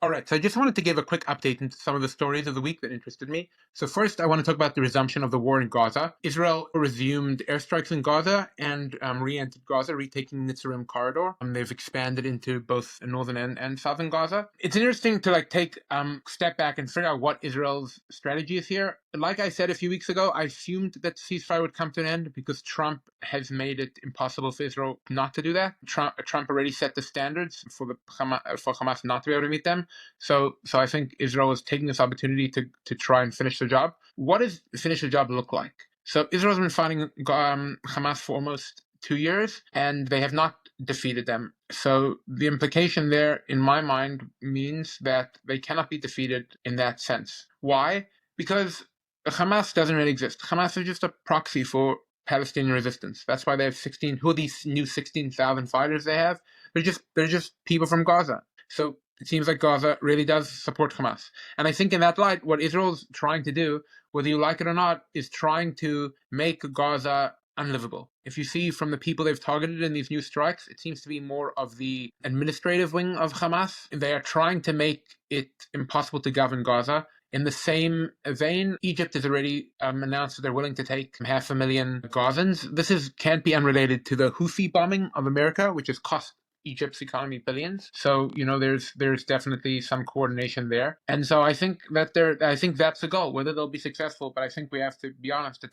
All right, so I just wanted to give a quick update into some of the stories of the week that interested me. So first, I want to talk about the resumption of the war in Gaza. Israel resumed airstrikes in Gaza and re-entered Gaza, retaking the Netzarim corridor. They've expanded into both northern and southern Gaza. It's interesting to take step back and figure out what Israel's strategy is here. Like I said a few weeks ago, I assumed that the ceasefire would come to an end because Trump has made it impossible for Israel not to do that. Trump already set the standards for Hamas not to be able to meet them. So I think Israel is taking this opportunity to try and finish the job. What does finish the job look like? So Israel's been fighting Hamas for almost 2 years, and they have not defeated them. So the implication there, in my mind, means that they cannot be defeated in that sense. Why? Because Hamas doesn't really exist. Hamas is just a proxy for Palestinian resistance. That's why they have 16. Who are these new 16,000 fighters they have? They're just people from Gaza. So it seems like Gaza really does support Hamas. And I think in that light, what Israel's trying to do, whether you like it or not, is trying to make Gaza unlivable. If you see from the people they've targeted in these new strikes, it seems to be more of the administrative wing of Hamas. They are trying to make it impossible to govern Gaza. In the same vein, Egypt has already announced that they're willing to take 500,000 Gazans. This can't be unrelated to the Houthi bombing of America, which has cost Egypt's economy billions. So there's definitely some coordination there, and so I think that's the goal. Whether they'll be successful, but I think we have to be honest that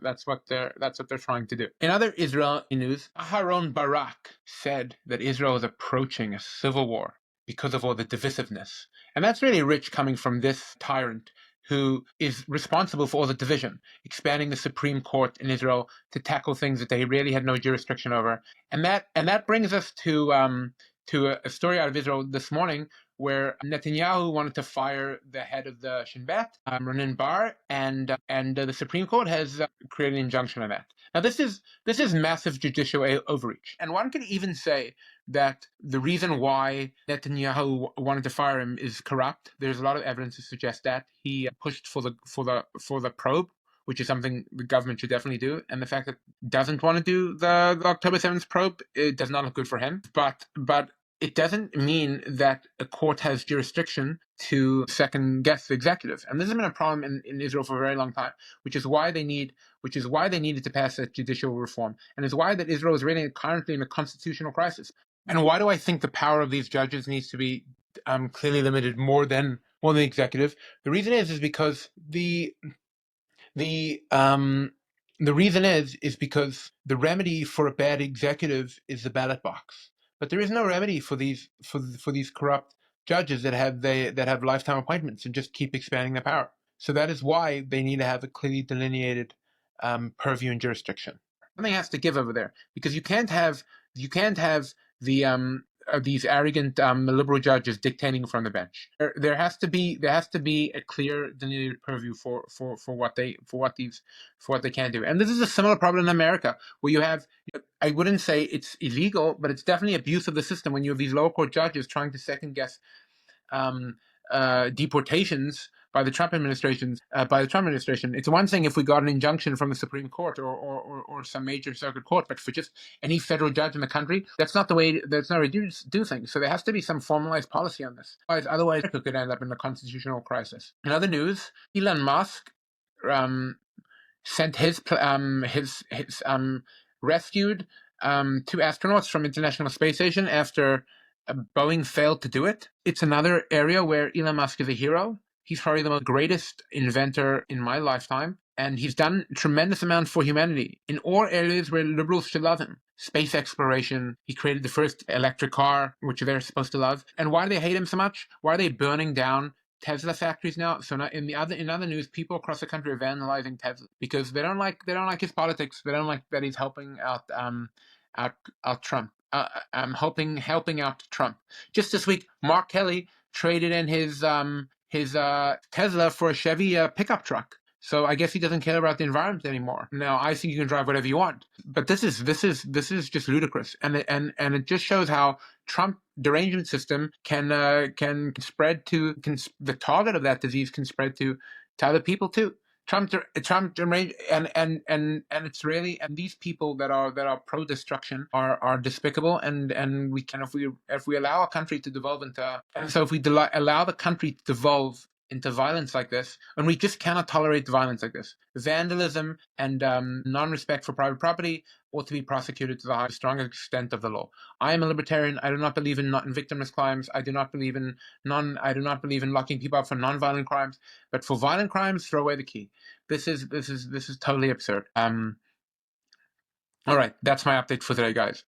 that's what they're trying to do. In other Israeli news, Aharon Barak said that Israel is approaching a civil war because of all the divisiveness, and that's really rich coming from this tyrant who is responsible for all the division, expanding the Supreme Court in Israel to tackle things that they really had no jurisdiction over. And that brings us to a story out of Israel this morning where Netanyahu wanted to fire the head of the Shin Bet, Ronen Bar, and the Supreme Court has created an injunction on that. Now this is massive judicial overreach, and one could even say that the reason why Netanyahu wanted to fire him is corrupt. There's a lot of evidence to suggest that he pushed for the probe, which is something the government should definitely do, and the fact that doesn't want to do the October 7th probe, it does not look good for him. But it doesn't mean that a court has jurisdiction to second guess the executive. And this has been a problem in Israel for a very long time, which is why they needed to pass a judicial reform. And it's why that Israel is really currently in a constitutional crisis. And why do I think the power of these judges needs to be clearly limited more than the executive? The reason is because the reason is because the remedy for a bad executive is the ballot box. But there is no remedy for these corrupt judges that have lifetime appointments and just keep expanding their power. So that is why they need to have a clearly delineated purview and jurisdiction. Something has to give over there, because you can't have the these arrogant liberal judges dictating from the bench. There has to be a clear delineated purview for what they can do. And this is a similar problem in America, where you have, I wouldn't say it's illegal, but it's definitely abuse of the system when you have these lower court judges trying to second guess deportations by the Trump administration. It's one thing if we got an injunction from the Supreme Court or some major circuit court, but for just any federal judge in the country, that's not the way to do things. So there has to be some formalized policy on this. Otherwise, it could end up in a constitutional crisis. In other news, Elon Musk sent his rescued 2 astronauts from International Space Station after Boeing failed to do it. It's another area where Elon Musk is a hero. He's probably the greatest inventor in my lifetime, and he's done a tremendous amount for humanity in all areas where liberals should love him. Space exploration, he created the first electric car, which they're supposed to love. And why do they hate him so much? Why are they burning down Tesla factories now? So now in other news, people across the country are vandalizing Tesla because they don't like his politics. They don't like that he's helping out Trump. Helping out Trump. Just this week, Mark Kelly traded in his Tesla for a Chevy pickup truck. So I guess he doesn't care about the environment anymore. Now I think you can drive whatever you want, but this is just ludicrous, and it just shows how Trump derangement system can spread to the target of that disease can spread to other people too. And it's really, and these people that are pro destruction are despicable, and we can, if we allow a country to devolve into, and so if we allow the country to devolve into violence like this, and we just cannot tolerate violence like this. Vandalism and non-respect for private property ought to be prosecuted to the strongest extent of the law. I am a libertarian. I do not believe in victimless crimes. I do not believe in locking people up for non-violent crimes. But for violent crimes, throw away the key. This is totally absurd. All right, that's my update for today, guys.